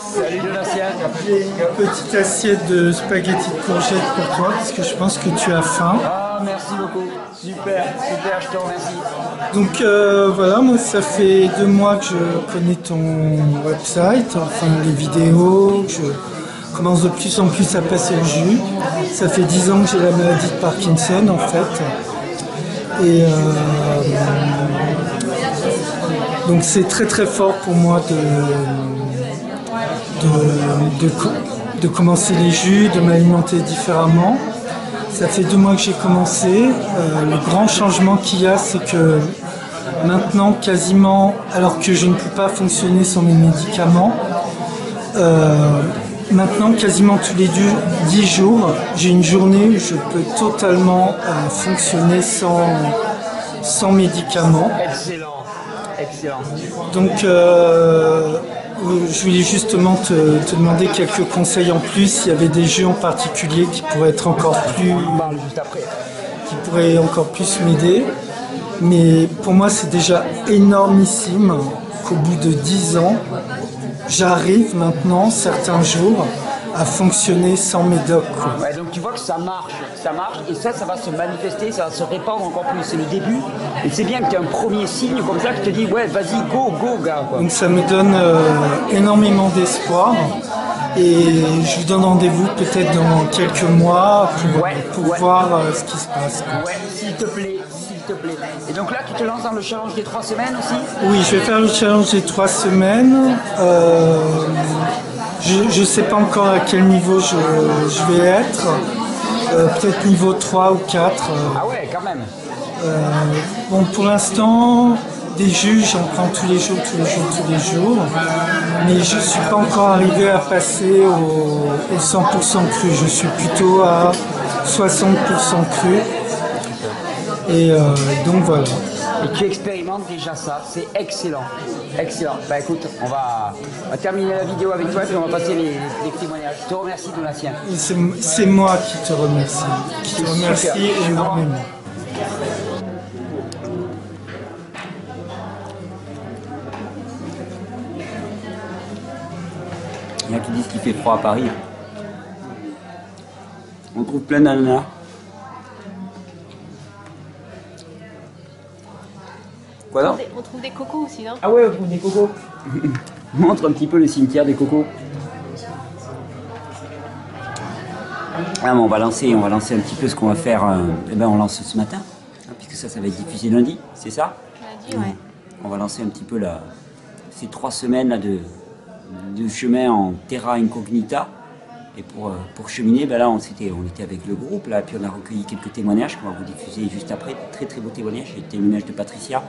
Salut Donatien. J'ai une petite assiette de spaghettis de courgettes pour toi parce que je pense que tu as faim. Ah, merci beaucoup. Super, super, je te remercie. Donc voilà, moi ça fait 2 mois que je connais ton website, enfin les vidéos, que je commence de plus en plus à passer au jus. Ça fait 10 ans que j'ai la maladie de Parkinson en fait. Et donc c'est très très fort pour moi de commencer les jus, de m'alimenter différemment. Ça fait 2 mois que j'ai commencé. Le grand changement qu'il y a, c'est que maintenant, quasiment, alors que je ne peux pas fonctionner sans mes médicaments, maintenant, quasiment tous les 10 jours, j'ai une journée où je peux totalement fonctionner sans médicaments. Excellent, excellent. Donc, je voulais justement te demander quelques conseils en plus, s'il y avait des jeux en particulier qui pourraient être encore plus, On parle juste après. qui pourraient encore plus m'aider. Mais pour moi, c'est déjà énormissime qu'au bout de 10 ans, j'arrive maintenant, certains jours, à fonctionner sans médoc. Ouais, donc tu vois que ça marche, et ça va se manifester, ça va se répandre encore plus. C'est le début, et c'est bien que tu aies un premier signe comme ça qui te dit ouais, vas-y, go, gars. Quoi. Donc ça me donne énormément d'espoir. Et je vous donne rendez-vous peut-être dans quelques mois pour voir ce qui se passe. Ouais, s'il te plaît. Et donc là, tu te lances dans le challenge des 3 semaines aussi? Oui, je vais faire le challenge des 3 semaines. Je ne sais pas encore à quel niveau je vais être. Peut-être niveau 3 ou 4. Ah ouais, quand même. Bon, pour l'instant, des jus, j'en prends tous les jours. Mais je ne suis pas encore arrivé à passer au 100% cru. Je suis plutôt à 60% cru. Et donc voilà. Et tu expérimentes déjà ça, c'est excellent. Excellent. Bah écoute, on va terminer la vidéo avec toi et puis on va passer les témoignages. Je te remercie Donatien. C'est moi qui te remercie. Énormément. Il y en a qui disent qu'il fait froid à Paris. On trouve plein d'ananas. Quoi non? On trouve des cocos aussi, non? Ah ouais, on trouve des cocos. Montre un petit peu le cimetière des cocos. Ah, mais on va lancer un petit peu ce qu'on va faire. Eh ben, on lance ce matin, hein, puisque ça va être diffusé lundi, c'est ça? Lundi, ouais. On va lancer un petit peu ces 3 semaines là, de chemin en terra incognita. Et pour cheminer, ben là, on était avec le groupe, là, puis on a recueilli quelques témoignages qu'on va vous diffuser juste après. Très très beaux témoignages, le témoignage de Patricia.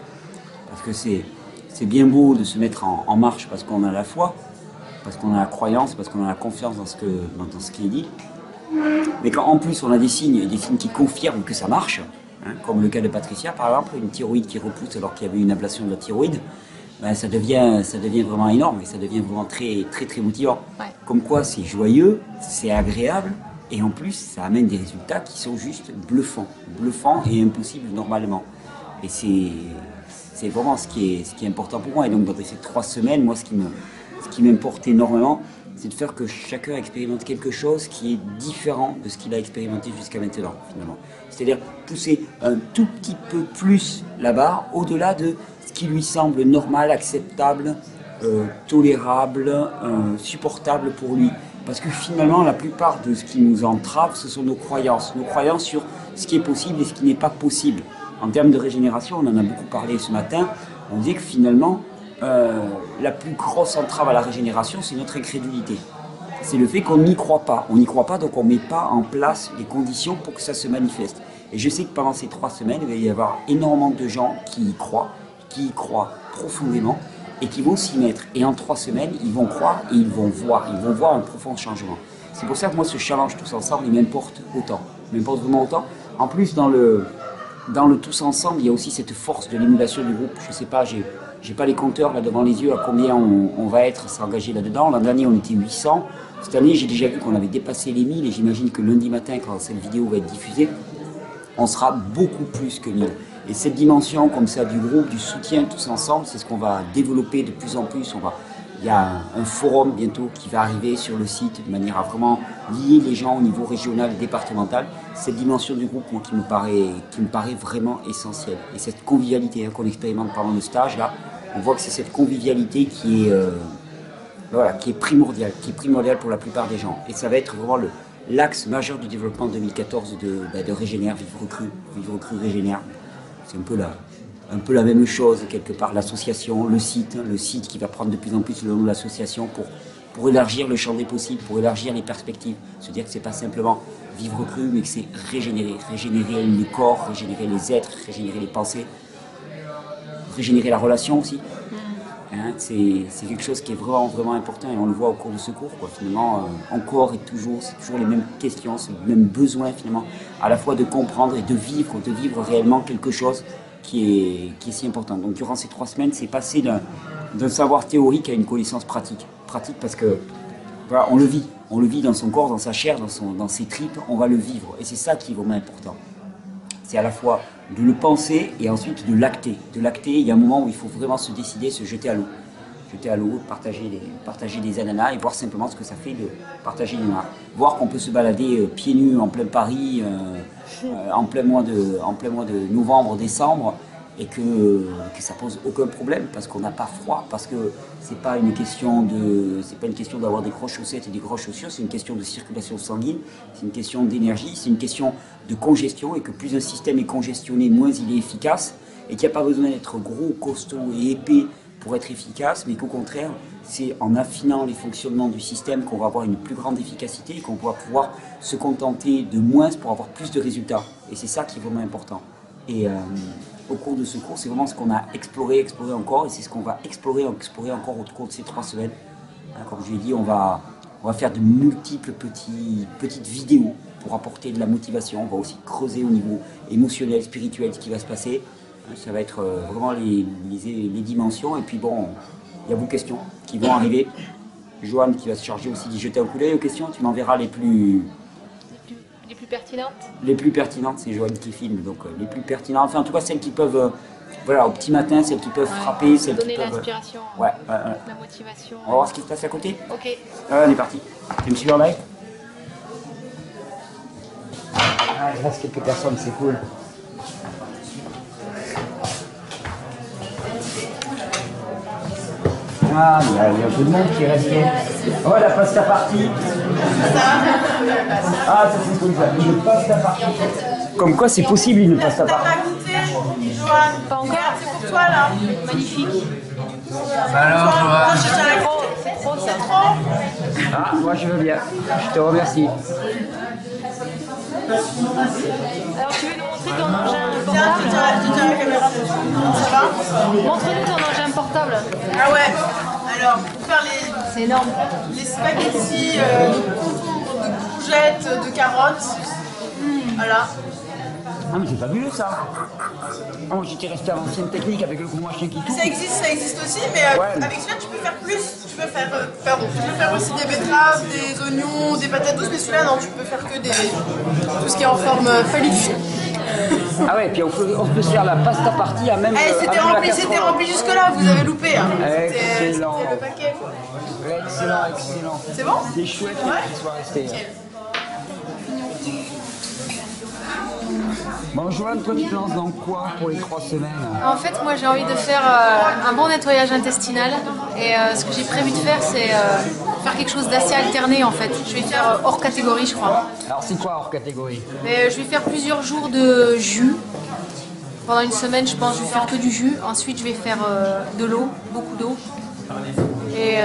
Parce que c'est bien beau de se mettre en marche parce qu'on a la foi, parce qu'on a la croyance, parce qu'on a la confiance dans ce qui est dit. Mais quand en plus on a des signes qui confirment que ça marche, hein, comme le cas de Patricia par exemple, une thyroïde qui repousse alors qu'il y avait une ablation de la thyroïde, ben ça devient vraiment énorme et ça devient vraiment très très très motivant. Ouais. Comme quoi c'est joyeux, c'est agréable et en plus ça amène des résultats qui sont juste bluffants et impossibles normalement. Et c'est vraiment ce qui est important pour moi. Et donc dans ces 3 semaines, moi ce qui m'importe énormément, c'est de faire que chacun expérimente quelque chose qui est différent de ce qu'il a expérimenté jusqu'à maintenant, finalement. C'est-à-dire pousser un tout petit peu plus la barre, au-delà de ce qui lui semble normal, acceptable, tolérable, supportable pour lui. Parce que finalement, la plupart de ce qui nous entrave, ce sont nos croyances sur ce qui est possible et ce qui n'est pas possible. En termes de régénération, on en a beaucoup parlé ce matin, on dit que finalement, la plus grosse entrave à la régénération, c'est notre incrédulité. C'est le fait qu'on n'y croit pas. On n'y croit pas, donc on ne met pas en place les conditions pour que ça se manifeste. Et je sais que pendant ces 3 semaines, il va y avoir énormément de gens qui y croient profondément et qui vont s'y mettre. Et en 3 semaines, ils vont croire et ils vont voir un profond changement. C'est pour ça que moi, ce challenge tous ensemble, il m'importe autant. Il m'importe vraiment autant. En plus, dans le tous ensemble, il y a aussi cette force de l'émulation du groupe. Je ne sais pas, j'ai pas les compteurs là devant les yeux à combien on va être s'engager là-dedans. L'an dernier, on était 800. Cette année, j'ai déjà vu qu'on avait dépassé les 1000 et j'imagine que lundi matin, quand cette vidéo va être diffusée, on sera beaucoup plus que 1000. Et cette dimension comme ça du groupe, du soutien tous ensemble, c'est ce qu'on va développer de plus en plus. On va Il y a un forum bientôt qui va arriver sur le site de manière à vraiment lier les gens au niveau régional et départemental. Cette dimension du groupe, moi, qui me paraît vraiment essentielle. Et cette convivialité qu'on expérimente pendant le stage, là, on voit que c'est cette convivialité qui est primordiale pour la plupart des gens. Et ça va être vraiment l'axe majeur du développement 2014 de Régénère, Vivre Cru Régénère. C'est un peu la même chose quelque part, l'association, le site qui va prendre de plus en plus le nom de l'association pour élargir le champ des possibles, pour élargir les perspectives. Se dire que c'est pas simplement vivre cru, mais que c'est régénérer les corps, régénérer les êtres, régénérer les pensées, régénérer la relation aussi. Hein, c'est quelque chose qui est vraiment, vraiment important et on le voit au cours de ce cours. Finalement, encore et toujours, c'est toujours les mêmes questions, c'est le même besoin finalement, à la fois de comprendre et de vivre réellement quelque chose qui est si important. Donc durant ces 3 semaines, c'est passé d'un savoir théorique à une connaissance pratique. Pratique parce que voilà, on le vit dans son corps, dans sa chair, dans ses tripes, on va le vivre. Et c'est ça qui est vraiment important. C'est à la fois de le penser et ensuite de l'acter. De l'acter, il y a un moment où il faut vraiment se décider, se jeter à l'eau. Jeter à l'eau, partager des ananas et voir simplement ce que ça fait de partager des ananas. Voir qu'on peut se balader pieds nus en plein Paris, en plein mois de novembre, décembre, et que ça pose aucun problème parce qu'on n'a pas froid, parce que c'est pas une question d'avoir des grosses chaussettes et des grosses chaussures, c'est une question de circulation sanguine, c'est une question d'énergie, c'est une question de congestion, et que plus un système est congestionné, moins il est efficace, et qu'il n'y a pas besoin d'être gros, costaud et épais pour être efficace, mais qu'au contraire, c'est en affinant les fonctionnements du système qu'on va avoir une plus grande efficacité et qu'on va pouvoir se contenter de moins pour avoir plus de résultats. Et c'est ça qui est vraiment important. Et au cours de ce cours, c'est vraiment ce qu'on a exploré encore, et c'est ce qu'on va explorer encore au cours de ces 3 semaines. Comme je l'ai dit, on va faire de multiples petites vidéos pour apporter de la motivation. On va aussi creuser au niveau émotionnel, spirituel, ce qui va se passer. Ça va être vraiment les dimensions. Et puis bon, il y a vos questions qui vont arriver. Joanne qui va se charger aussi d'y jeter un coup d'œil aux questions. Tu m'enverras les plus pertinentes. Les plus pertinentes, c'est Joanne qui filme. Donc les plus pertinentes, enfin en tout cas celles qui peuvent, voilà, au petit matin, celles qui peuvent frapper, celles donner qui peuvent... l'inspiration, la motivation. On va voir ce qui se passe à côté. Ok. On est parti. Tu me suis en live? Il reste quelques personnes, c'est cool. Ah, il y a un peu de monde qui est resté. Oh, la pasta partie. Ah, ça c'est cool ça. Une pasta partie. Comme quoi c'est possible une pasta partie. T'as pas goûté, Joanne? Pas encore. C'est pour toi là. Magnifique. Alors, Joanne, C'est trop ça. Ah, moi je veux bien. Je te remercie. Alors tu veux nous montrer ton engin Tiens, tu portable? tiens la caméra. Ça va? Montre-nous ton engin portable. Ah ouais. Alors, pour faire C'est énorme. les spaghettis de concombre, de courgettes, de carottes. Voilà. Ah mais c'est fabuleux ça. Oh, j'étais resté à l'ancienne technique avec le gros machin qui tourne. Ça existe aussi, mais Ouais. avec celui-là, tu peux faire plus. Tu peux faire, tu peux faire aussi des betteraves, des oignons, des patates douces, mais celui-là, non, tu peux faire que tout ce qui est en forme phallique. Ah ouais, puis on peut se faire la pasta partie à même. Eh, c'était rempli jusque-là, vous avez loupé. Hein. Excellent. C'était le paquet, quoi. Excellent. C'est bon? C'est chouette qu'il soit resté. Bon, Joanne, toi tu te lances dans quoi pour les 3 semaines? En fait, moi j'ai envie de faire un bon nettoyage intestinal. Et ce que j'ai prévu de faire, c'est faire quelque chose d'assez alterné en fait. Je vais faire hors catégorie, je crois. Alors c'est quoi hors catégorie? Mais je vais faire plusieurs jours de jus. Pendant une semaine, je pense, je vais faire que du jus. Ensuite, je vais faire de l'eau, beaucoup d'eau. Et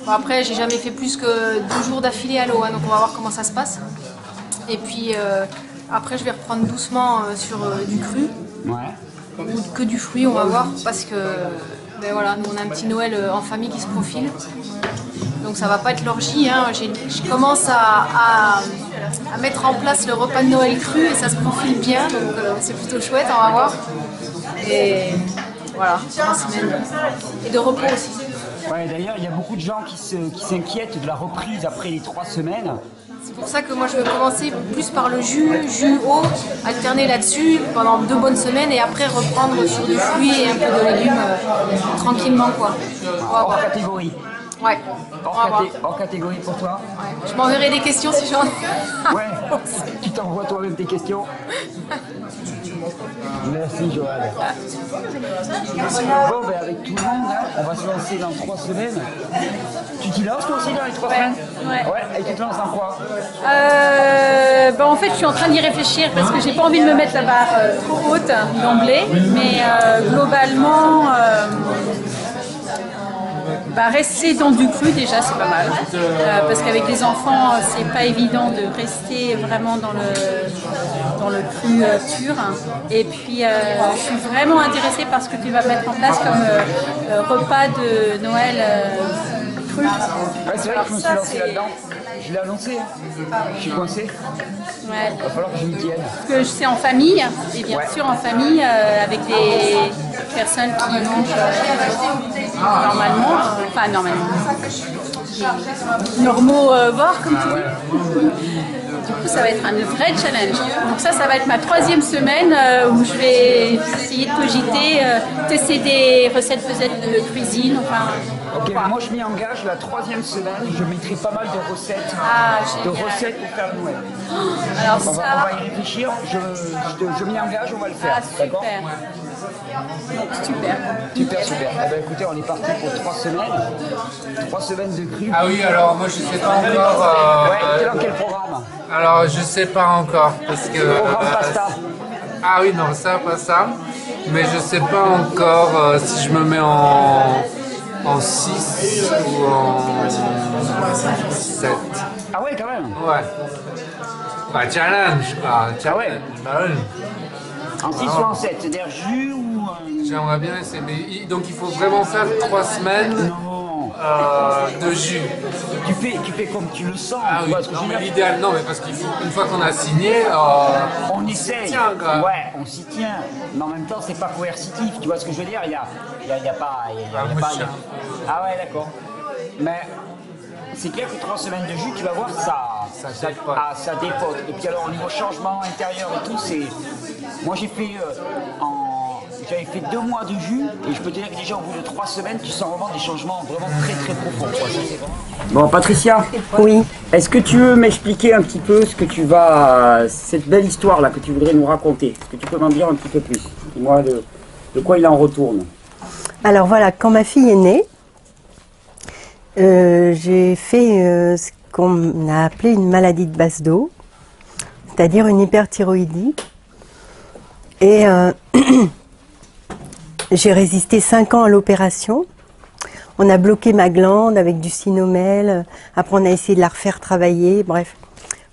bon, après, j'ai jamais fait plus que 2 jours d'affilée à l'eau, hein, donc on va voir comment ça se passe. Et puis après, je vais reprendre doucement sur du cru. Ouais. Ou que du fruit, on va voir, parce que ben voilà, nous on a un petit Noël en famille qui se profile. Donc ça va pas être l'orgie, hein. Je commence à mettre en place le repas de Noël cru et ça se profile bien, donc c'est plutôt chouette, on va voir. Et voilà, 3 semaines. Et de repos aussi. Ouais, d'ailleurs, il y a beaucoup de gens qui s'inquiètent de la reprise après les 3 semaines. C'est pour ça que moi je veux commencer plus par le jus haut, alterner là-dessus pendant 2 bonnes semaines et après reprendre sur du fruit et un peu de légumes tranquillement quoi. Hors catégorie. Ouais. Hors catégorie pour toi. Ouais. Je m'enverrai des questions si j'en ai. Ouais. Tu t'envoies toi-même tes questions. Merci Joël. Bon, ben avec tout le monde, hein, on va se lancer dans 3 semaines. Tu t'y lances toi aussi dans les 3 semaines? Ouais. Et tu te lances dans quoi? En fait, je suis en train d'y réfléchir parce que j'ai pas envie de me mettre la barre trop haute d'emblée, mais globalement, rester dans du cru déjà c'est pas mal, parce qu'avec les enfants c'est pas évident de rester vraiment dans le cru pur. Et puis je suis vraiment intéressée par ce que tu vas mettre en place comme repas de Noël cru. Ouais, c'est vrai que je me suis lancé là-dedans. Je l'ai annoncé, je suis coincé. Ouais. Il va falloir que je m'y tienne. Parce que c'est en famille, et bien sûr en famille, avec des personnes qui mangent normalement, enfin normalement, normaux voire comme tu dis. Du coup, ça va être un vrai challenge. Donc ça va être ma 3e semaine où je vais essayer de cogiter, tester des recettes peut-être de cuisine. Enfin, ok, moi je m'y engage, la 3e semaine, je mettrai pas mal de recettes, génial. pour faire le Noël. Alors On va y réfléchir, je m'y engage, on va le faire. D'accord? Super. Super. Eh ben, écoutez, on est parti pour 3 semaines. 3 semaines de cru. Ah oui, alors moi je sais pas encore. Ouais, t'es dans quel programme? Alors je sais pas encore parce que. Programme pasta. Ah oui, non, ça, pas ça. Mais je sais pas encore si je me mets en 6 ou en 7. Ah ouais, quand même. Ouais. Challenge quoi. Ah ouais. Challenge. En 6 ou en 7, c'est-à-dire jus ou... J'aimerais bien essayer. Mais, donc il faut vraiment faire 3 semaines de jus. Tu fais comme tu le sens. Ah tu oui, vois ce que non je veux mais dire. l'idéal, non mais parce qu'il faut, une fois qu'on a signé, on essaye. tient, quoi. Ouais, on s'y tient. Mais en même temps, c'est pas coercitif. Tu vois ce que je veux dire? Il y a pas... Ah ouais, d'accord. Mais c'est clair que 3 semaines de jus, tu vas voir, ça dépote. Et puis alors, au niveau changement intérieur et tout, c'est... Moi, j'avais fait 2 mois de jus et je peux te dire que déjà au bout de 3 semaines, tu sens vraiment des changements vraiment très très profonds. Bon, Patricia. Oui. Est-ce que tu veux m'expliquer un petit peu cette belle histoire là que tu voudrais nous raconter? Est-ce que tu peux m'en dire un petit peu plus? Dis-moi de quoi il en retourne. Alors voilà, quand ma fille est née, j'ai fait ce qu'on a appelé une maladie de base d'eau, c'est-à-dire une hyperthyroïdie. Et j'ai résisté 5 ans à l'opération. On a bloqué ma glande avec du Sinomel. Après, on a essayé de la refaire travailler. Bref,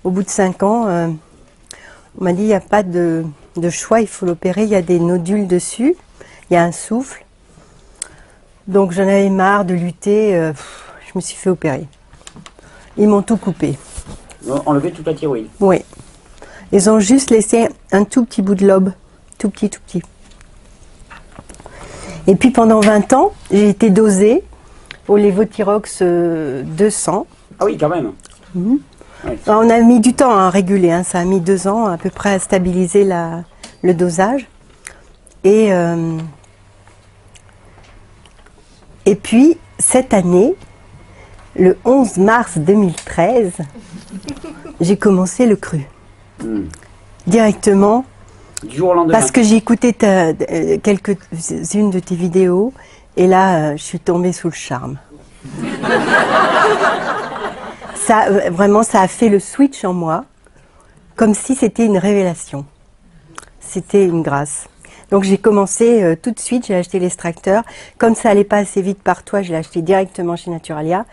au bout de 5 ans, on m'a dit il n'y a pas de choix, il faut l'opérer. Il y a des nodules dessus, il y a un souffle. Donc, j'en avais marre de lutter. Je me suis fait opérer. Ils m'ont tout coupé. Enlever toute la thyroïde. Oui. Ils ont juste laissé un tout petit bout de lobe. Tout petit. Et puis pendant 20 ans, j'ai été dosée au Levothyrox 200. Ah oui, quand même. Mmh. Ouais. On a mis du temps à réguler, hein. Ça a mis 2 ans à peu près à stabiliser le dosage. Et puis, cette année, le 11 mars 2013, j'ai commencé le cru. Directement. Du jour au lendemain. Parce que j'ai écouté quelques-unes de tes vidéos et là, je suis tombée sous le charme. Vraiment, ça a fait le switch en moi, comme si c'était une révélation. C'était une grâce. Donc j'ai commencé tout de suite, j'ai acheté l'extracteur. Comme ça allait pas assez vite par toi, je l'ai acheté directement chez Naturalia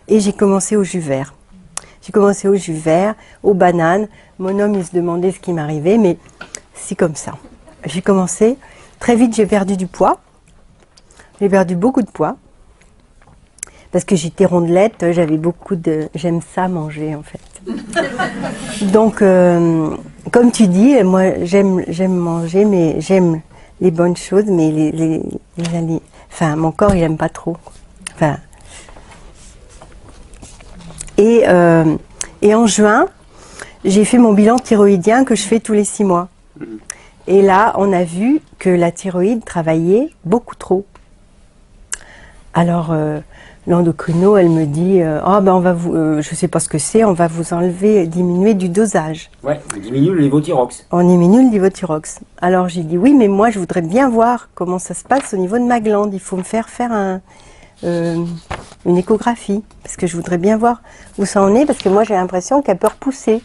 et j'ai commencé au jus vert. J'ai commencé au jus vert, aux bananes. Mon homme, il se demandait ce qui m'arrivait, mais c'est comme ça. J'ai commencé. Très vite, j'ai perdu du poids. J'ai perdu beaucoup de poids. Parce que j'étais rondelette, j'avais beaucoup de... J'aime ça manger, en fait. Donc, comme tu dis, moi, j'aime manger, mais j'aime les bonnes choses, mais enfin, mon corps, il n'aime pas trop. Enfin, Et en juin, j'ai fait mon bilan thyroïdien que je fais tous les 6 mois. Et là, on a vu que la thyroïde travaillait beaucoup trop. Alors, l'endocrino, elle me dit, on va vous, je sais pas ce que c'est, on va vous enlever, diminuer du dosage. Ouais, on diminue le lévothyrox. On diminue le lévothyrox. Alors j'ai dit oui, mais moi je voudrais bien voir comment ça se passe au niveau de ma glande. Il faut me faire une échographie, parce que je voudrais bien voir où ça en est, parce que moi j'ai l'impression qu'elle peut repousser.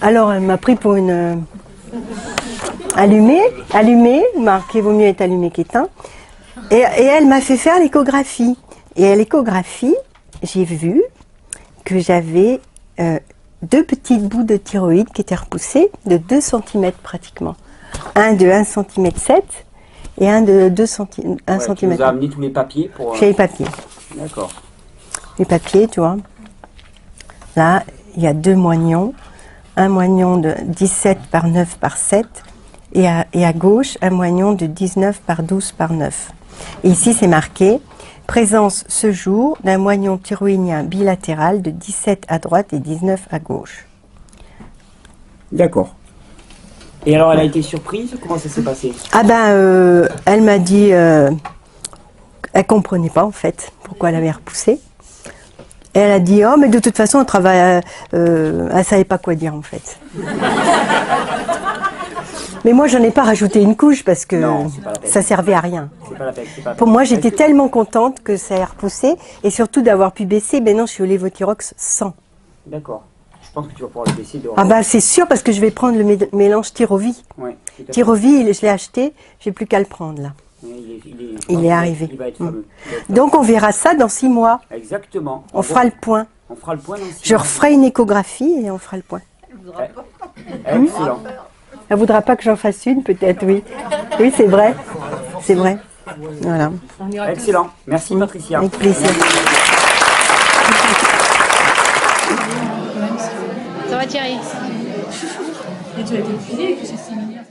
Alors elle m'a pris pour une allumée, marqué vaut mieux être allumé qu'éteint. Et elle m'a fait faire l'échographie. Et à l'échographie, j'ai vu que j'avais 2 petites bouts de thyroïde qui étaient repoussés de 2 cm pratiquement. Un de 1 cm 7 et un de 2 cm. 1 cm. Tu nous as amené tous les papiers pour... J'ai les papiers. D'accord. Les papiers, tu vois. Là, il y a 2 moignons. Un moignon de 17 par 9 par 7 et à gauche, un moignon de 19 par 12 par 9. Et ici, c'est marqué « Présence ce jour d'un moignon thyroïdien bilatéral de 17 à droite et 19 à gauche. » D'accord. Et alors, elle a été surprise? Comment ça s'est passé? Ah ben, elle m'a dit... elle comprenait pas, en fait, pourquoi elle avait repoussé. Et elle a dit « Oh, mais de toute façon, elle travaille... elle savait pas quoi dire, en fait. » Mais moi, j'en ai pas rajouté une couche parce que ça servait à rien. Pour moi, j'étais tellement contente que ça ait repoussé et surtout d'avoir pu baisser. Ben non, je suis au lévothyrox 100. D'accord. Je pense que tu vas pouvoir le baisser. Ah bah c'est sûr parce que je vais prendre le mélange Thyrovie. Ouais, Thyrovie, je l'ai acheté, j'ai plus qu'à le prendre là. Il est arrivé. Il va être fameux. Donc on verra ça dans 6 mois. Exactement. On fera le point. On fera le point dans 6 mois. Je referai une échographie et on fera le point. Excellent. Elle voudra pas que j'en fasse une, peut-être, oui. Oui, c'est vrai. C'est vrai. Voilà. Excellent. Merci, Patricia. Avec plaisir. Ça va Thierry? Et tu as été épuisée avec ces séminaires.